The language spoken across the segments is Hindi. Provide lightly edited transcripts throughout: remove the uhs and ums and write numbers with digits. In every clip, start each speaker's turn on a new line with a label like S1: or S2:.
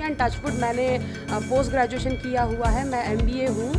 S1: एंड टचवुड मैंने पोस्ट ग्रेजुएशन किया हुआ है, मैं MBA हूँ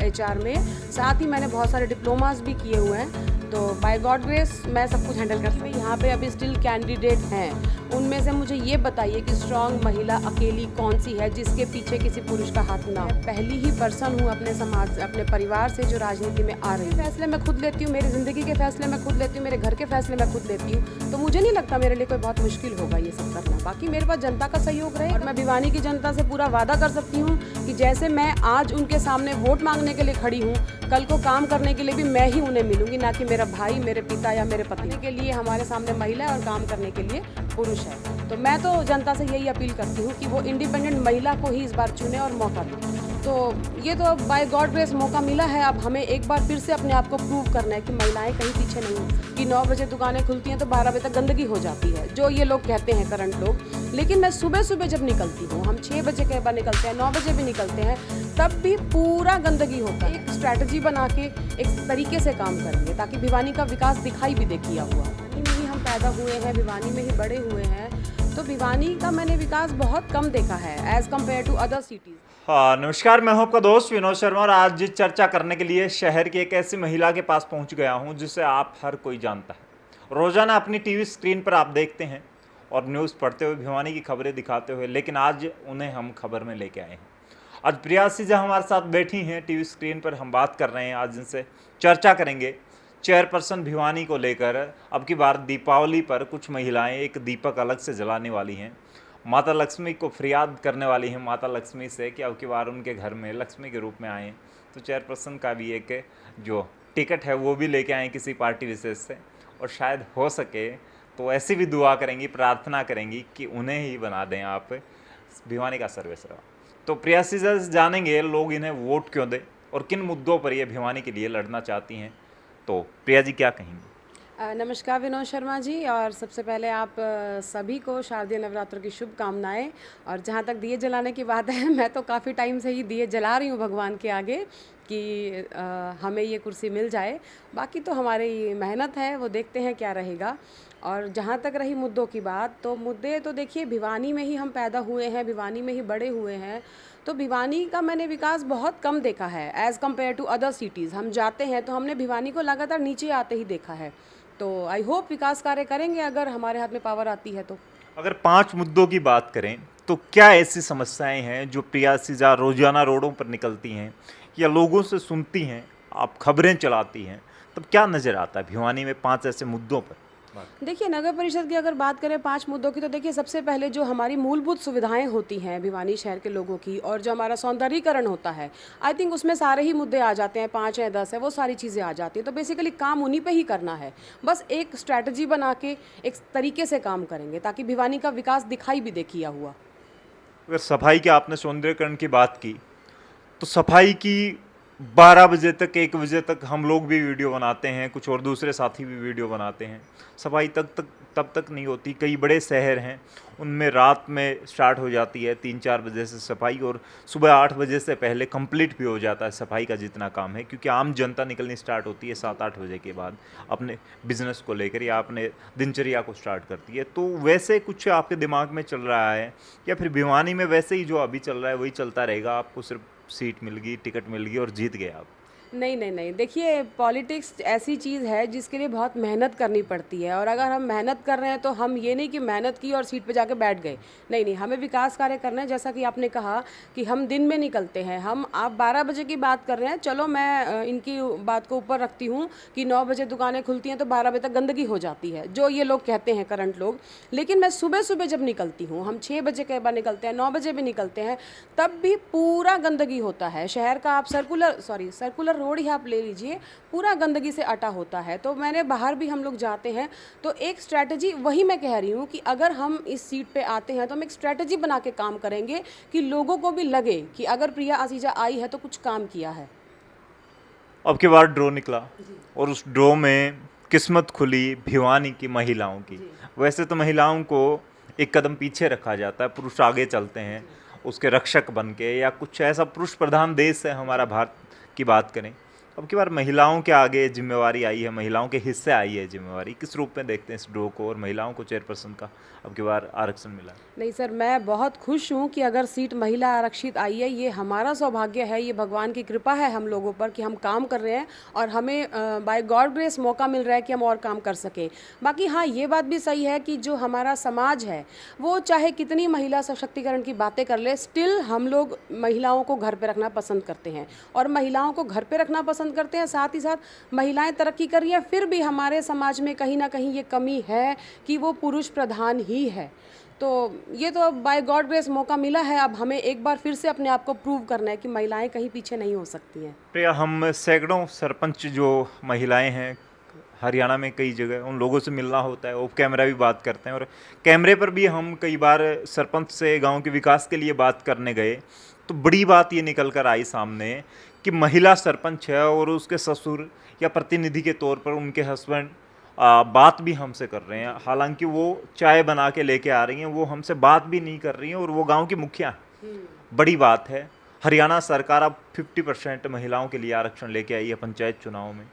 S1: HR में, साथ ही मैंने बहुत सारे डिप्लोमास भी किए हुए हैं। तो बाय गॉड ग्रेस मैं सब कुछ हैंडल कर सकती हूँ। यहाँ पे अभी स्टिल कैंडिडेट हैं, उनमें से मुझे ये बताइए कि स्ट्रॉन्ग महिला अकेली कौन सी है जिसके पीछे किसी पुरुष का हाथ ना हो। पहली ही पर्सन हूँ अपने समाज, अपने परिवार से जो राजनीति में आ रही है। फैसले मैं खुद लेती हूँ, मेरी ज़िंदगी के फैसले मैं खुद लेती हूँ, मेरे घर के फैसले मैं खुद लेती हूँ। तो मुझे नहीं लगता मेरे लिए कोई बहुत मुश्किल होगा ये सब करना। बाकी मेरे पास जनता का सहयोग रहे और मैं भिवानी की जनता से पूरा वादा कर सकती हूँ कि जैसे मैं आज उनके सामने वोट मांगने के लिए खड़ी हूँ, कल को काम करने के लिए भी मैं ही उन्हें मिलूंगी, ना कि मेरा भाई, मेरे पिता या मेरे पति। के लिए हमारे सामने महिला है और काम करने के लिए पुरुष है। तो मैं तो जनता से यही अपील करती हूँ कि वो इंडिपेंडेंट महिला को ही इस बार चुने और मौका दें। तो ये तो बाय गॉड ग्रेस मौका मिला है, अब हमें एक बार फिर से अपने आप को प्रूव करना है कि महिलाएं कहीं पीछे नहीं हैं, कि 9 बजे दुकानें खुलती हैं तो 12 बजे तक गंदगी हो जाती है, जो ये लोग कहते हैं करंट लोग। लेकिन मैं सुबह सुबह जब निकलती हूँ, हम 6 बजे के बाद निकलते हैं, 9 बजे भी निकलते हैं, तब भी पूरा गंदगी होता है। एक स्ट्रैटेजी बना के एक तरीके से काम करेंगे ताकि भिवानी का विकास दिखाई भी दे किया हुआ। भिवानी में ही हम पैदा हुए हैं, भिवानी में ही बड़े हुए हैं, तो भिवानी का मैंने विकास बहुत कम देखा है as compare to other cities.
S2: हाँ, नमस्कार, मैं हूं आपका दोस्त विनोद शर्मा और आज चर्चा करने के लिए शहर की एक ऐसी महिला के पास पहुंच गया हूं जिसे आप हर कोई जानता है। रोजाना अपनी टीवी स्क्रीन पर आप देखते हैं और न्यूज़ पढ़ते हुए भिवानी की खबरें दिखाते हुए, लेकिन आज उन्हें हम खबर में लेके आए हैं। आज प्रिया सिजा हमारे साथ बैठी हैं टीवी स्क्रीन पर, हम बात कर रहे हैं, आज इनसे चर्चा करेंगे चेयरपर्सन भिवानी को लेकर। अब की बार दीपावली पर कुछ महिलाएं एक दीपक अलग से जलाने वाली हैं, माता लक्ष्मी को फरियाद करने वाली हैं माता लक्ष्मी से कि अब की बार उनके घर में लक्ष्मी के रूप में आएँ। तो चेयरपर्सन का भी एक जो टिकट है वो भी लेके आएँ किसी पार्टी विशेष से, और शायद हो सके तो ऐसी भी दुआ करेंगी, प्रार्थना करेंगी कि उन्हें ही बना दें आप भिवानी का सर्वेसर्वा। तो प्रिया सिजा से जानेंगे लोग इन्हें वोट क्यों दें और किन मुद्दों पर ये भिवानी के लिए लड़ना चाहती हैं। तो प्रिया जी क्या कहेंगी?
S1: नमस्कार विनोद शर्मा जी, और सबसे पहले आप सभी को शारदीय नवरात्र की शुभकामनाएं। और जहां तक दिए जलाने की बात है, मैं तो काफ़ी टाइम से ही दिए जला रही हूं भगवान के आगे कि हमें ये कुर्सी मिल जाए। बाकी तो हमारी मेहनत है, वो देखते हैं क्या रहेगा। और जहाँ तक रही मुद्दों की बात, तो मुद्दे तो देखिए भिवानी में ही हम पैदा हुए हैं, भिवानी में ही बड़े हुए हैं, तो भिवानी का मैंने विकास बहुत कम देखा है as compare to other cities. हम जाते हैं तो हमने भिवानी को लगातार नीचे आते ही देखा है। तो आई होप विकास कार्य करेंगे अगर हमारे हाथ में पावर आती है तो।
S2: अगर 5 मुद्दों की बात करें तो क्या ऐसी समस्याएं हैं जो प्रिया सिजा रोजाना रोडों पर निकलती हैं या लोगों से सुनती हैं, आप खबरें चलाती हैं, तब क्या नज़र आता है भिवानी में 5 ऐसे मुद्दों पर?
S1: देखिए, नगर परिषद की अगर बात करें 5 मुद्दों की, तो देखिए सबसे पहले जो हमारी मूलभूत सुविधाएं होती हैं भिवानी शहर के लोगों की, और जो हमारा सौंदर्यीकरण होता है, आई थिंक उसमें सारे ही मुद्दे आ जाते हैं। 5 या 10 है, वो सारी चीज़ें आ जाती हैं। तो बेसिकली काम उन्हीं पे ही करना है, बस एक स्ट्रैटेजी बना के एक तरीके से काम करेंगे ताकि भिवानी का विकास दिखाई भी दे किया हुआ।
S2: अगर सफाई की आपने सौंदर्यीकरण की बात की, तो सफाई की 12 बजे तक 1 बजे तक हम लोग भी वीडियो बनाते हैं, कुछ और दूसरे साथी भी वीडियो बनाते हैं, सफाई तब तक नहीं होती। कई बड़े शहर हैं उनमें रात में स्टार्ट हो जाती है 3-4 बजे से सफाई, और सुबह 8 बजे से पहले कंप्लीट भी हो जाता है सफाई का जितना काम है, क्योंकि आम जनता निकलनी स्टार्ट होती है 7-8 बजे के बाद अपने बिजनेस को लेकर या अपने दिनचर्या को स्टार्ट करती है। तो वैसे कुछ आपके दिमाग में चल रहा है या फिर भिवानी में वैसे ही जो अभी चल रहा है वही चलता रहेगा, आपको सिर्फ सीट मिल गई, टिकट मिल गई और जीत गए आप?
S1: नहीं, देखिए पॉलिटिक्स ऐसी चीज़ है जिसके लिए बहुत मेहनत करनी पड़ती है, और अगर हम मेहनत कर रहे हैं तो हम ये नहीं कि मेहनत की और सीट पे जाके बैठ गए। नहीं, हमें विकास कार्य करना है। जैसा कि आपने कहा कि हम दिन में निकलते हैं, आप 12 बजे की बात कर रहे हैं, चलो मैं इनकी बात को ऊपर रखती हूँ कि 9 बजे दुकानें खुलती हैं तो 12 बजे तक गंदगी हो जाती है, जो ये लोग कहते हैं करंट लोग। लेकिन मैं सुबह सुबह जब निकलती हूँ, हम 6 बजे के बाद निकलते हैं, 9 बजे भी निकलते हैं, तब भी पूरा गंदगी होता है शहर का। आप सर्कुलर रोड ही आप ले लीजिए, पूरा गंदगी से अटा होता है। तो मैंने बाहर भी हम लोग जाते हैं तो एक स्ट्रैटेजी, वही मैं कह रही हूँ कि अगर हम इस सीट पे आते हैं तो हम एक स्ट्रैटेजी बना के काम करेंगे कि लोगों को भी लगे कि अगर प्रिया सिजा आई है तो कुछ काम किया है।
S2: अब के बाद ड्रॉ निकला और उस ड्रॉ में किस्मत खुली भिवानी की महिलाओं की। वैसे तो महिलाओं को एक कदम पीछे रखा जाता है, पुरुष आगे चलते हैं उसके रक्षक बन के, या कुछ ऐसा पुरुष प्रधान देश है हमारा भारत की बात करें। अब की बार महिलाओं के आगे जिम्मेवारी आई है, महिलाओं के हिस्से आई है जिम्मेवारी, किस रूप में देखते हैं इस ड्रॉ को, और महिलाओं को चेयरपर्सन का अब की बार आरक्षण मिला?
S1: नहीं सर, मैं बहुत खुश हूँ कि अगर सीट महिला आरक्षित आई है, ये हमारा सौभाग्य है, ये भगवान की कृपा है हम लोगों पर कि हम काम कर रहे हैं और हमें बाय गॉड ग्रेस मौका मिल रहा है कि हम और काम कर सकें। बाकी हाँ, ये बात भी सही है कि जो हमारा समाज है वो चाहे कितनी महिला सशक्तिकरण की बातें कर ले, स्टिल हम लोग महिलाओं को घर पे रखना पसंद करते हैं और महिलाओं को घर पे रखना पसंद करते हैं। साथ ही साथ महिलाएं तरक्की कर रही हैं, फिर भी हमारे समाज में कहीं ना कहीं ये कमी है कि वो पुरुष प्रधान ही है। तो ये तो अब बाय गॉड ग्रेस मौका मिला है, अब हमें एक बार फिर से अपने आप को प्रूव करना है कि महिलाएं कहीं पीछे नहीं हो सकती हैं।
S2: प्रिया, हम सैकड़ों सरपंच जो महिलाएं हैं हरियाणा में कई जगह, उन लोगों से मिलना होता है, ऑफ कैमरा भी बात करते हैं, और कैमरे पर भी हम कई बार सरपंच से गांव के विकास के लिए बात करने गए तो बड़ी बात ये निकल कर आई सामने कि महिला सरपंच है और उसके ससुर या प्रतिनिधि के तौर पर उनके हस्बैंड बात भी हमसे कर रहे हैं। हालांकि वो चाय बना के लेके आ रही हैं, वो हमसे बात भी नहीं कर रही हैं और वो गांव की मुखिया हैं। बड़ी बात है। हरियाणा सरकार अब 50% महिलाओं के लिए आरक्षण लेके आई है पंचायत चुनाव में।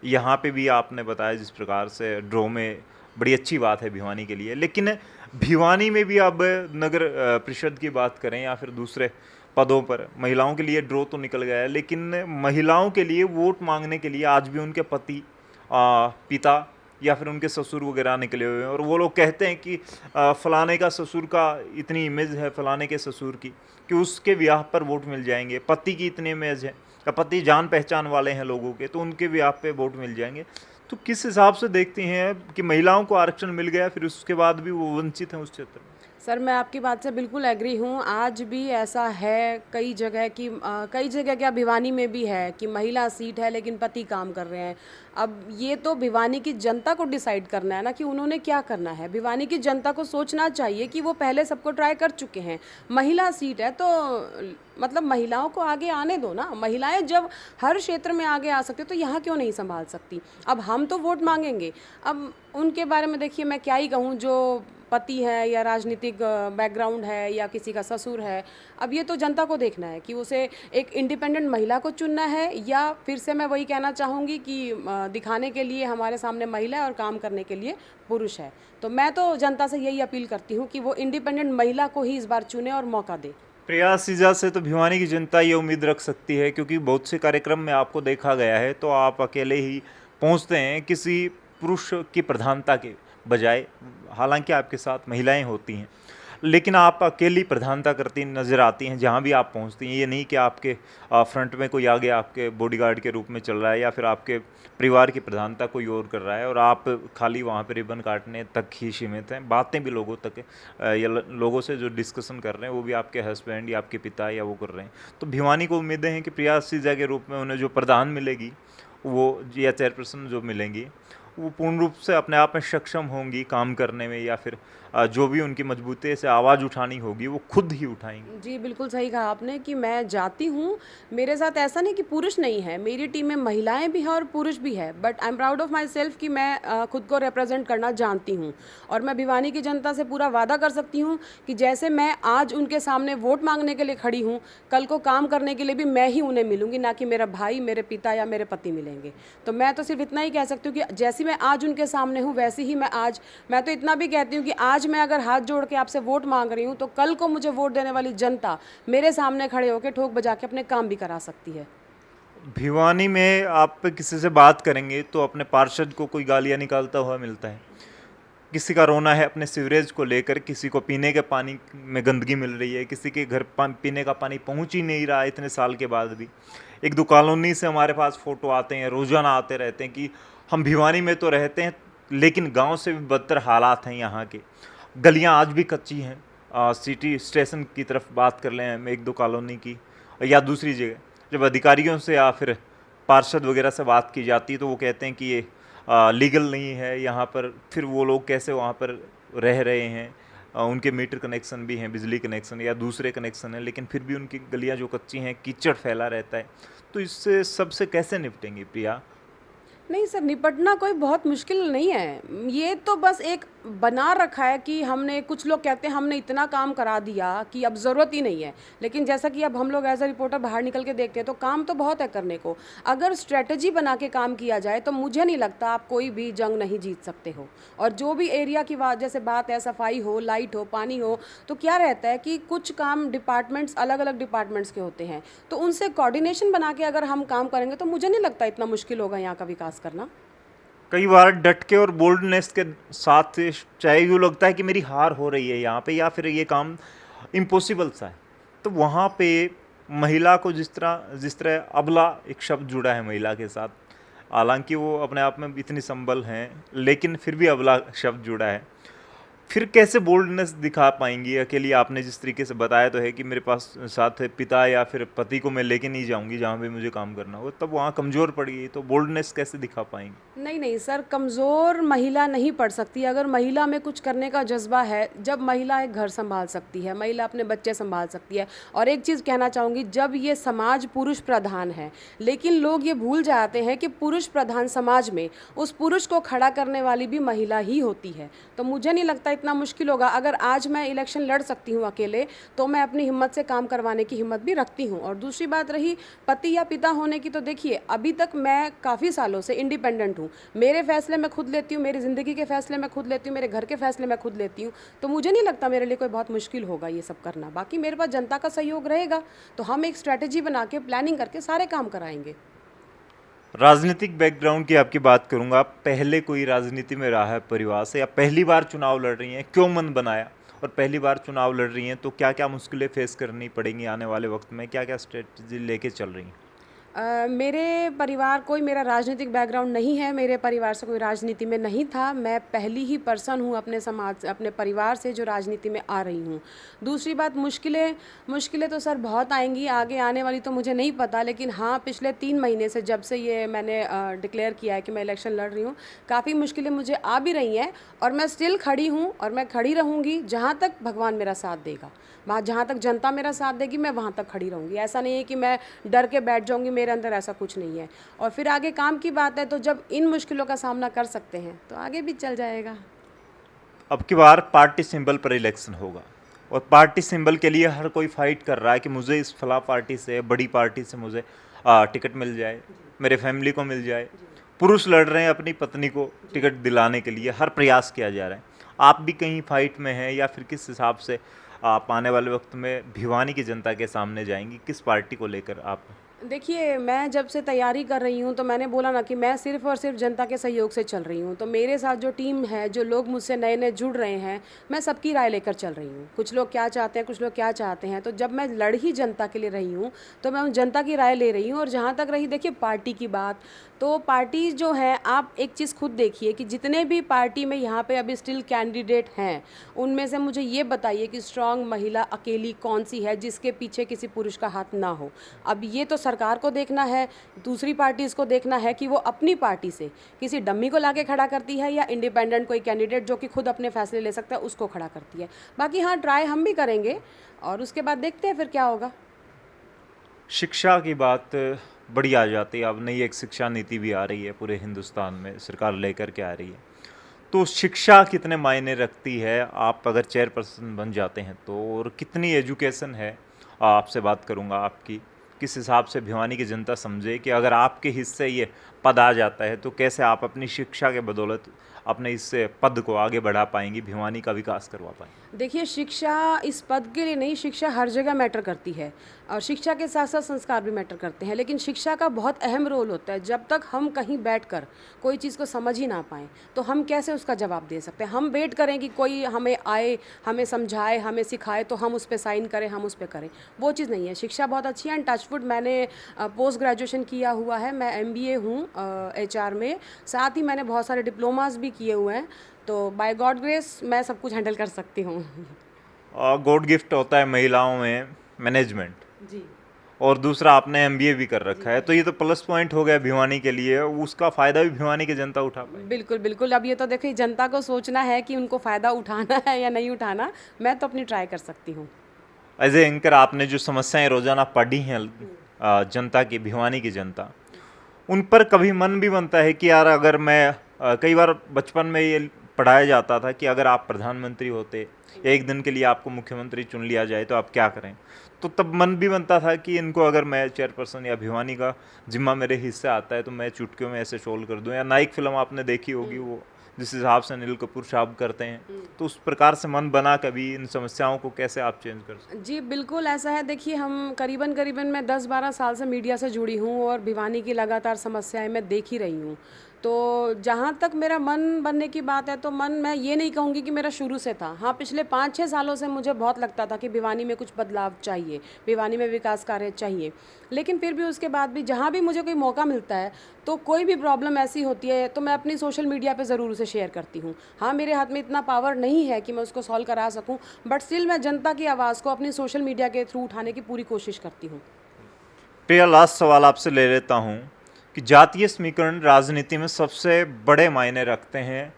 S2: यहाँ पे भी आपने बताया जिस प्रकार से ड्रॉ में, बड़ी अच्छी बात है भिवानी के लिए। लेकिन भिवानी में भी अब नगर परिषद की बात करें या फिर दूसरे पदों पर महिलाओं के लिए ड्रॉ तो निकल गया है, लेकिन महिलाओं के लिए वोट मांगने के लिए आज भी उनके पति, पिता या फिर उनके ससुर वगैरह निकले हुए हैं और वो लोग कहते हैं कि फलाने का ससुर का इतनी इमेज है, फलाने के ससुर की, कि उसके ब्याह पर वोट मिल जाएंगे। पति की इतनी इमेज है, या पति जान पहचान वाले हैं लोगों के, तो उनके ब्याह पे वोट मिल जाएंगे। तो किस हिसाब से देखते हैं कि महिलाओं को आरक्षण मिल गया फिर उसके बाद भी वो वंचित हैं उस क्षेत्र में?
S1: सर, मैं आपकी बात से बिल्कुल एग्री हूँ। आज भी ऐसा है कई जगह कि कई जगह क्या भिवानी में भी है कि महिला सीट है लेकिन पति काम कर रहे हैं। अब ये तो भिवानी की जनता को डिसाइड करना है ना कि उन्होंने क्या करना है। भिवानी की जनता को सोचना चाहिए कि वो पहले सबको ट्राई कर चुके हैं। महिला सीट है तो मतलब महिलाओं को आगे आने दो ना। महिलाएं जब हर क्षेत्र में आगे आ सकती तो यहाँ क्यों नहीं संभाल सकती। अब हम तो वोट मांगेंगे, अब उनके बारे में देखिए मैं क्या ही कहूँ, जो पति है या राजनीतिक बैकग्राउंड है या किसी का ससुर है, अब ये तो जनता को देखना है कि उसे एक इंडिपेंडेंट महिला को चुनना है या फिर से मैं वही कहना चाहूँगी कि दिखाने के लिए हमारे सामने महिला है और काम करने के लिए पुरुष है। तो मैं तो जनता से यही अपील करती हूँ कि वो इंडिपेंडेंट महिला को ही इस बार चुने और मौका दे।
S2: प्रिया सिजा से तो भिवानी की जनता ये उम्मीद रख सकती है, क्योंकि बहुत से कार्यक्रम में आपको देखा गया है तो आप अकेले ही पहुँचते हैं किसी पुरुष की प्रधानता के बजाय। हालांकि आपके साथ महिलाएं होती हैं, लेकिन आप अकेली प्रधानता करती नज़र आती हैं जहां भी आप पहुंचती हैं। ये नहीं कि आपके फ्रंट में कोई आगे आपके बॉडीगार्ड के रूप में चल रहा है या फिर आपके परिवार की प्रधानता कोई और कर रहा है और आप खाली वहां पे रिबन काटने तक ही सीमित हैं। बातें भी लोगों तक या लोगों से जो डिस्कशन कर रहे हैं वो भी आपके हस्बैंड या आपके पिता या वो कर रहे हैं। तो भिवानी को उम्मीदें हैं कि प्रिया सिजा के रूप में उन्हें जो प्रधान मिलेगी वो या चेयरपर्सन जो मिलेंगी वो पूर्ण रूप से अपने आप में सक्षम होंगी काम करने में, या फिर जो भी उनकी मजबूती से आवाज़ उठानी होगी वो खुद ही उठाएंगी।
S1: जी बिल्कुल सही कहा आपने कि मैं जाती हूँ, मेरे साथ ऐसा नहीं कि पुरुष नहीं है, मेरी टीम में महिलाएं भी हैं और पुरुष भी है, but I am proud of my self कि मैं खुद को रिप्रेजेंट करना जानती हूँ। और मैं भिवानी की जनता से पूरा वादा कर सकती हूँ कि जैसे मैं आज उनके सामने वोट मांगने के लिए खड़ी हूँ, कल को काम करने के लिए भी मैं ही उन्हें मिलूंगी, ना कि मेरा भाई, मेरे पिता या मेरे पति मिलेंगे। तो मैं तो सिर्फ इतना ही कह सकती हूँ कि जैसी मैं आज उनके सामने हूँ वैसे ही मैं तो इतना भी कहती हूँ कि आज मैं अगर हाथ जोड़ के आपसे वोट मांग रही हूँ तो कल को मुझे वोट देने वाली जनता मेरे सामने खड़े होकर ठोक बजा के अपने काम भी करा सकती है।
S2: भिवानी में आप किसी से बात करेंगे तो अपने पार्षद को कोई गालियाँ निकालता हुआ मिलता है, किसी का रोना है अपने सीवरेज को लेकर, किसी को पीने के पानी में गंदगी मिल रही है, किसी के घर पीने का पानी पहुंच ही नहीं रहा इतने साल के बाद भी। एक दो कॉलोनी से हमारे पास फ़ोटो आते हैं, रोज़ाना आते रहते हैं कि हम भिवानी में तो रहते हैं लेकिन गांव से भी बदतर हालात हैं यहाँ के। गलियाँ आज भी कच्ची हैं। सिटी स्टेशन की तरफ बात कर लें हम, एक दो कॉलोनी की या दूसरी जगह, जब अधिकारियों से या फिर पार्षद वगैरह से बात की जाती है तो वो कहते हैं कि ये लीगल नहीं है यहाँ पर। फिर वो लोग कैसे वहाँ पर रह रहे हैं, उनके मीटर कनेक्शन भी हैं, बिजली कनेक्शन या दूसरे कनेक्शन हैं, लेकिन फिर भी उनकी गलियाँ जो कच्ची हैं, कीचड़ फैला रहता है। तो इससे सबसे कैसे निपटेंगे प्रिया?
S1: नहीं सर, निपटना कोई बहुत मुश्किल नहीं है। ये तो बस एक बना रखा है कि हमने, कुछ लोग कहते हैं हमने इतना काम करा दिया कि अब ज़रूरत ही नहीं है, लेकिन जैसा कि अब हम लोग एज अ रिपोर्टर बाहर निकल के देखते हैं तो काम तो बहुत है करने को। अगर स्ट्रेटजी बना के काम किया जाए तो मुझे नहीं लगता आप कोई भी जंग नहीं जीत सकते हो। और जो भी एरिया की जैसे बात है, सफाई हो, लाइट हो, पानी हो, तो क्या रहता है कि कुछ काम डिपार्टमेंट्स, अलग अलग डिपार्टमेंट्स के होते हैं, तो उनसे कोऑर्डिनेशन बना के अगर हम काम करेंगे तो मुझे नहीं लगता इतना मुश्किल होगा यहाँ का विकास करना।
S2: कई बार डट के और बोल्डनेस के साथ चाहे यूँ लगता है कि मेरी हार हो रही है यहाँ पे, या फिर ये काम इम्पॉसिबल सा है, तो वहाँ पे महिला को जिस तरह अबला एक शब्द जुड़ा है महिला के साथ, हालांकि वो अपने आप में इतनी संबल हैं लेकिन फिर भी अबला शब्द जुड़ा है, फिर कैसे बोल्डनेस दिखा पाएंगी अकेली? आपने जिस तरीके से बताया तो है कि मेरे पास साथ पिता या फिर पति को मैं लेके नहीं जाऊंगी जहाँ भी मुझे काम करना हो, तब वहाँ कमज़ोर पड़ गई तो बोल्डनेस कैसे दिखा पाएंगी?
S1: नहीं नहीं सर, कमज़ोर महिला नहीं पड़ सकती। अगर महिला में कुछ करने का जज्बा है, जब महिला एक घर संभाल सकती है, महिला अपने बच्चे संभाल सकती है। और एक चीज़ कहना चाहूँगी, जब ये समाज पुरुष प्रधान है, लेकिन लोग ये भूल जाते हैं कि पुरुष प्रधान समाज में उस पुरुष को खड़ा करने वाली भी महिला ही होती है। तो मुझे नहीं लगता इतना मुश्किल होगा। अगर आज मैं इलेक्शन लड़ सकती हूँ अकेले, तो मैं अपनी हिम्मत से काम करवाने की हिम्मत भी रखती हूँ। और दूसरी बात रही पति या पिता होने की, तो देखिए अभी तक मैं काफ़ी सालों से इंडिपेंडेंट हूँ। मेरे फैसले मैं खुद लेती हूँ, मेरी ज़िंदगी के फैसले मैं खुद लेती हूँ, मेरे घर के फैसले मैं खुद लेती हूँ। तो मुझे नहीं लगता मेरे लिए कोई बहुत मुश्किल होगा ये सब करना। बाकी मेरे पास जनता का सहयोग रहेगा तो हम एक स्ट्रैटेजी बना के, प्लानिंग करके सारे काम कराएंगे।
S2: राजनीतिक बैकग्राउंड की आपकी बात करूंगा, पहले कोई राजनीति में रहा है परिवार से, या पहली बार चुनाव लड़ रही हैं? क्यों मन बनाया? और पहली बार चुनाव लड़ रही हैं तो क्या क्या मुश्किलें फेस करनी पड़ेंगी आने वाले वक्त में, क्या क्या स्ट्रेटजी लेके चल रही हैं?
S1: मेरे परिवार, कोई मेरा राजनीतिक बैकग्राउंड नहीं है, मेरे परिवार से कोई राजनीति में नहीं था। मैं पहली ही पर्सन हूँ अपने समाज, अपने परिवार से जो राजनीति में आ रही हूँ। दूसरी बात, मुश्किलें तो सर बहुत आएंगी, आगे आने वाली तो मुझे नहीं पता, लेकिन हाँ पिछले 3 महीने से, जब से ये मैंने डिक्लेयर किया है कि मैं इलेक्शन लड़ रही हूँ, काफ़ी मुश्किलें मुझे आ भी रही हैं। और मैं स्टिल खड़ी हूँ और मैं खड़ी रहूँगी जहाँ तक भगवान मेरा साथ देगा, जहाँ तक जनता मेरा साथ देगी मैं वहाँ तक खड़ी रहूँगी। ऐसा नहीं है कि मैं डर के बैठ जाऊँगी, मेरे अंदर ऐसा कुछ नहीं है। और फिर आगे काम की बात है, तो जब इन मुश्किलों का सामना कर सकते हैं तो आगे भी चल जाएगा।
S2: अब की बार पार्टी सिंबल पर इलेक्शन होगा, और पार्टी सिंबल के लिए हर कोई फाइट कर रहा है कि मुझे इस फला पार्टी से, बड़ी पार्टी से मुझे टिकट मिल जाए, मेरे फैमिली को मिल जाए। पुरुष लड़ रहे हैं अपनी पत्नी को टिकट दिलाने के लिए, हर प्रयास किया जा रहा है। आप भी कहीं फाइट में हैं, या फिर किस हिसाब से आप आने वाले वक्त में भिवानी की जनता के सामने जाएंगी? किस पार्टी को लेकर आप?
S1: देखिए, मैं जब से तैयारी कर रही हूँ तो मैंने बोला ना कि मैं सिर्फ़ और सिर्फ जनता के सहयोग से चल रही हूँ। तो मेरे साथ जो टीम है, जो लोग मुझसे नए-नए जुड़ रहे हैं, मैं सबकी राय लेकर चल रही हूँ। कुछ लोग क्या चाहते हैं, कुछ लोग क्या चाहते हैं। तो जब मैं लड़ ही जनता के लिए रही हूँ, तो मैं उन जनता की राय ले रही हूँ। और जहाँ तक रही देखिए पार्टी की बात, तो पार्टी जो है, आप एक चीज़ खुद देखिए कि जितने भी पार्टी में यहाँ पे अभी स्टिल कैंडिडेट हैं, उनमें से मुझे ये बताइए कि स्ट्रांग महिला अकेली कौन सी है जिसके पीछे किसी पुरुष का हाथ ना हो। अब ये तो सरकार को देखना है, दूसरी पार्टीज़ को देखना है कि वो अपनी पार्टी से किसी डम्मी को लाके खड़ा करती है, या इंडिपेंडेंट कोई कैंडिडेट जो कि खुद अपने फैसले ले सकता है उसको खड़ा करती है। बाकी हाँ, ट्राई हम भी करेंगे और उसके बाद देखते हैं फिर क्या होगा।
S2: शिक्षा की बात बड़ी आ जाती है। अब नई एक शिक्षा नीति भी आ रही है, पूरे हिंदुस्तान में सरकार लेकर के आ रही है। तो शिक्षा कितने मायने रखती है? आप अगर चेयरपर्सन बन जाते हैं तो, और कितनी एजुकेशन है? आपसे बात करूंगा आपकी, किस हिसाब से भिवानी की जनता समझे कि अगर आपके हिस्से ये पद आ जाता है तो कैसे आप अपनी शिक्षा के बदौलत अपने इस पद को आगे बढ़ा पाएंगी, भिवानी का विकास करवा पाएंगी?
S1: देखिए, शिक्षा इस पद के लिए नहीं, शिक्षा हर जगह मैटर करती है और शिक्षा के साथ साथ संस्कार भी मैटर करते हैं। लेकिन शिक्षा का बहुत अहम रोल होता है। जब तक हम कहीं बैठकर कोई चीज़ को समझ ही ना पाएँ तो हम कैसे उसका जवाब दे सकते हैं? हम वेट करें कि कोई हमें आए, हमें समझाए, हमें सिखाए तो हम उस पर साइन करें, हम उस पर करें, वो चीज़ नहीं है। शिक्षा बहुत अच्छी है। एंड टचवुड मैंने पोस्ट ग्रेजुएशन किया हुआ है, मैं MBA हूँ HR में, साथ ही मैंने बहुत सारे डिप्लोमास भी किए हुए हैं। तो बाय गॉड ग्रेस मैं सब कुछ हैंडल कर सकती हूँ।
S2: गॉड गिफ्ट होता है महिलाओं में मैनेजमेंट,
S1: जी,
S2: और दूसरा आपने MBA भी कर रखा है, तो ये तो प्लस पॉइंट हो गया भिवानी के लिए। उसका फ़ायदा भी भिवानी की जनता उठा पाए?
S1: बिल्कुल बिल्कुल। अब ये तो देखिए जनता को सोचना है कि उनको फ़ायदा उठाना है या नहीं उठाना। मैं तो अपनी ट्राई कर सकती हूँ।
S2: एज ए एंकर आपने जो समस्याएं रोजाना पढ़ी हैं जनता की, भिवानी की जनता, उन पर कभी मन भी बनता है कि यार अगर मैं, कई बार बचपन में ये पढ़ाया जाता था कि अगर आप प्रधानमंत्री होते, एक दिन के लिए आपको मुख्यमंत्री चुन लिया जाए तो आप क्या करें। तो तब मन भी बनता था कि इनको अगर मैं चेयरपर्सन या भिवानी का जिम्मा मेरे हिस्से आता है तो मैं चुटकियों में ऐसे सोल्व कर दूं। या नायक फिल्म आपने देखी होगी, वो जिस हिसाब से अनिल कपूर साहब करते हैं, तो उस प्रकार से मन बना कभी इन समस्याओं को कैसे आप चेंज कर सकते?
S1: जी, बिल्कुल ऐसा है। देखिए, हम करीबन मैं 10-12 साल से मीडिया से जुड़ी हूँ और भिवानी की लगातार समस्याएं मैं देख ही रही हूँ। तो जहाँ तक मेरा मन बनने की बात है, तो मन मैं ये नहीं कहूँगी कि मेरा शुरू से था। हाँ, पिछले 5-6 सालों से मुझे बहुत लगता था कि भिवानी में कुछ बदलाव चाहिए, भिवानी में विकास कार्य चाहिए। लेकिन फिर भी उसके बाद भी जहाँ भी मुझे कोई मौका मिलता है, तो कोई भी प्रॉब्लम ऐसी होती है तो मैं अपनी सोशल मीडिया पे ज़रूर उसे शेयर करती हूँ। हाँ, मेरे हाथ में इतना पावर नहीं है कि मैं उसको सॉल्व करा सकूँ, बट स्टिल मैं जनता की आवाज़ को अपनी सोशल मीडिया के थ्रू उठाने की पूरी कोशिश करती हूँ।
S2: प्रिया, लास्ट सवाल आपसे ले लेता हूँ कि जातीय समीकरण राजनीति में सबसे बड़े मायने रखते हैं।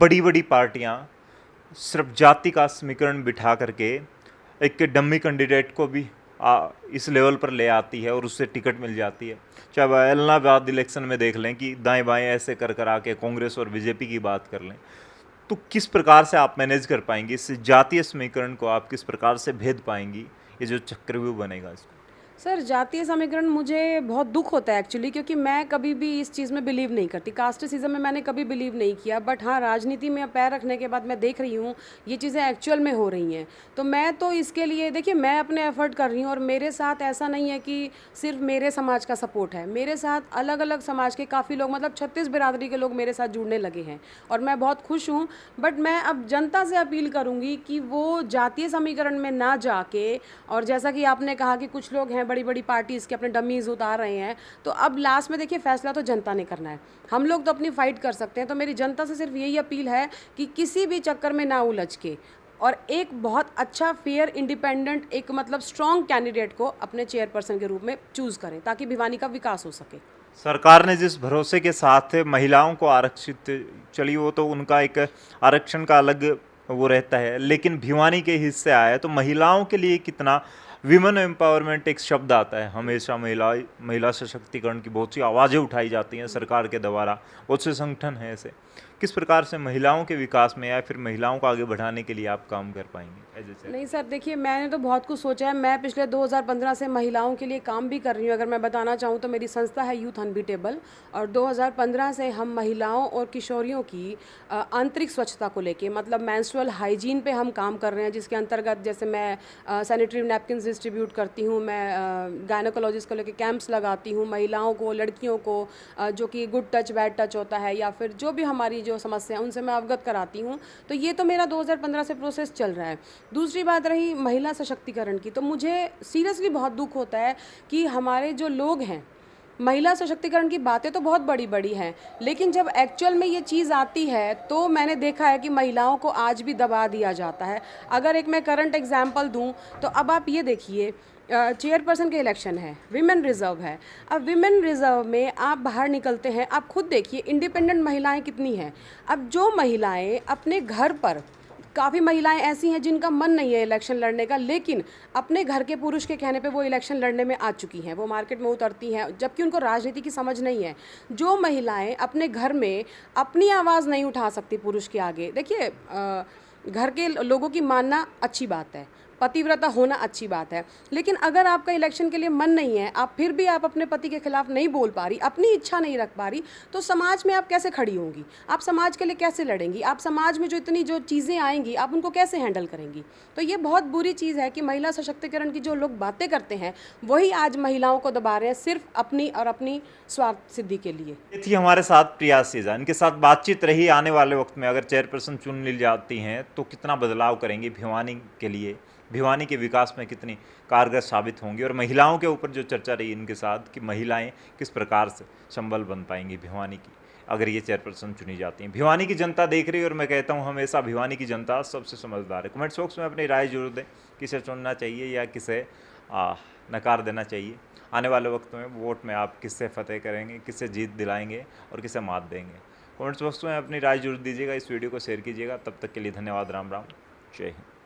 S2: बड़ी बड़ी पार्टियाँ सिर्फ जाति का समीकरण बिठा करके एक डम्मी कैंडिडेट को भी इस लेवल पर ले आती है और उससे टिकट मिल जाती है। चाहे वह इलाहाबाद इलेक्शन में देख लें कि दाएं बाएं ऐसे कर आके कांग्रेस और बीजेपी की बात कर लें, तो किस प्रकार से आप मैनेज कर पाएंगी इस जातीय समीकरण को? आप किस प्रकार से भेद पाएंगी ये जो चक्रव्यूह बनेगा इसको?
S1: सर, जातीय समीकरण मुझे बहुत दुख होता है एक्चुअली, क्योंकि मैं कभी भी इस चीज़ में बिलीव नहीं करती। कास्टिसिज्म में मैंने कभी बिलीव नहीं किया, बट हाँ, राजनीति में पैर रखने के बाद मैं देख रही हूँ ये चीज़ें एक्चुअल में हो रही हैं। तो मैं तो इसके लिए, देखिए, मैं अपने एफर्ट कर रही हूँ और मेरे साथ ऐसा नहीं है कि सिर्फ मेरे समाज का सपोर्ट है। मेरे साथ अलग अलग समाज के काफ़ी लोग, मतलब 36 बिरादरी के लोग मेरे साथ जुड़ने लगे हैं और मैं बहुत खुश हूँ। बट मैं अब जनता से अपील करूँगी कि वो जातीय समीकरण में ना जाके, और जैसा कि आपने कहा कि कुछ लोग हैं बड़ी बड़ी पार्टीज़ के अपने डमीज़ उतार रहे हैं, तो अब लास्ट में देखिए फैसला तो जनता ने करना है। हम लोग तो अपनी फ़ाइट कर सकते हैं। तो मेरी जनता से सिर्फ यही अपील है कि किसी भी चक्कर में ना उलझ के और एक बहुत अच्छा फेयर इंडिपेंडेंट, एक मतलब स्ट्रॉन्ग कैंडिडेट को अपने चेयरपर्सन के रूप में चूज़ करें ताकि भिवानी का विकास हो सके।
S2: सरकार ने जिस भरोसे के साथ महिलाओं को आरक्षित चली, वो तो उनका एक आरक्षण का अलग वो रहता है, लेकिन भिवानी के हिस्से आया तो महिलाओं के लिए कितना विमेन एम्पावरमेंट एक शब्द आता है। हमेशा महिला सशक्तिकरण की बहुत सी आवाज़ें उठाई जाती हैं सरकार के द्वारा, बहुत से संगठन हैं ऐसे। किस प्रकार से महिलाओं के विकास में या फिर महिलाओं को आगे बढ़ाने के लिए आप काम कर पाएंगे?
S1: नहीं सर, देखिए, मैंने तो बहुत कुछ सोचा है। मैं पिछले 2015 से महिलाओं के लिए काम भी कर रही हूँ। अगर मैं बताना चाहूँ तो मेरी संस्था है यूथ अनबीटेबल, और 2015 से हम महिलाओं और किशोरियों की आंतरिक स्वच्छता को लेके, मतलब मेंस्ट्रुअल हाइजीन पे हम काम कर रहे हैं, जिसके अंतर्गत जैसे मैं सैनिटरी नैपकिन डिस्ट्रीब्यूट करती हूँ, मैं गायनोकोलॉजिस्ट को लेके कैंप्स लगाती हूँ, महिलाओं को, लड़कियों को जो कि गुड टच बैड टच होता है या फिर जो भी हमारी जो समस्या है उनसे मैं अवगत कराती हूँ। तो ये तो मेरा 2015 से प्रोसेस चल रहा है। दूसरी बात रही महिला सशक्तिकरण की, तो मुझे सीरियसली बहुत दुख होता है कि हमारे जो लोग हैं, महिला सशक्तिकरण की बातें तो बहुत बड़ी बड़ी हैं, लेकिन जब एक्चुअल में ये चीज़ आती है तो मैंने देखा है कि महिलाओं को आज भी दबा दिया जाता है। अगर एक मैं करंट एग्जांपल दूं तो अब आप ये देखिए, चेयरपर्सन के इलेक्शन है, विमेन रिजर्व है। अब विमेन रिजर्व में आप बाहर निकलते हैं, आप खुद देखिए इंडिपेंडेंट महिलाएं कितनी हैं। अब जो महिलाएं अपने घर पर, काफ़ी महिलाएं ऐसी हैं जिनका मन नहीं है इलेक्शन लड़ने का, लेकिन अपने घर के पुरुष के कहने पे वो इलेक्शन लड़ने में आ चुकी हैं, वो मार्केट में उतरती हैं, जबकि उनको राजनीति की समझ नहीं है। जो महिलाएं अपने घर में अपनी आवाज़ नहीं उठा सकती पुरुष के आगे, देखिए, घर के लोगों की मानना अच्छी बात है, पतिव्रता होना अच्छी बात है, लेकिन अगर आपका इलेक्शन के लिए मन नहीं है, आप फिर भी आप अपने पति के खिलाफ नहीं बोल पा रही, अपनी इच्छा नहीं रख पा रही, तो समाज में आप कैसे खड़ी होंगी? आप समाज के लिए कैसे लड़ेंगी? आप समाज में जो इतनी जो चीज़ें आएंगी आप उनको कैसे हैंडल करेंगी? तो ये बहुत बुरी चीज़ है कि महिला सशक्तिकरण की जो लोग बातें करते हैं वही आज महिलाओं को दबा रहे हैं, सिर्फ अपनी और अपनी स्वार्थ सिद्धि के लिए।
S2: ये थी हमारे साथ प्रिया सीजा। इनके साथ बातचीत रही। आने वाले वक्त में अगर चेयरपर्सन चुन ली जाती हैं तो कितना बदलाव करेंगी भिवानी के लिए, भिवानी के विकास में कितनी कारगर साबित होंगी, और महिलाओं के ऊपर जो चर्चा रही इनके साथ कि महिलाएं किस प्रकार से संबल बन पाएंगी भिवानी की अगर ये चेयरपर्सन चुनी जाती हैं। भिवानी की जनता देख रही है और मैं कहता हूँ हमेशा भिवानी की जनता सबसे समझदार है। कमेंट बॉक्स में अपनी राय जरूर दें, किसे चुनना चाहिए या किसे नकार देना चाहिए। आने वाले वक्त में वोट में आप किससे फतेह करेंगे, किससे जीत दिलाएंगे और किसे मात देंगे? कमेंट्स बॉक्स में अपनी राय जरूर दीजिएगा, इस वीडियो को शेयर कीजिएगा। तब तक के लिए धन्यवाद। राम राम, जय हिंद।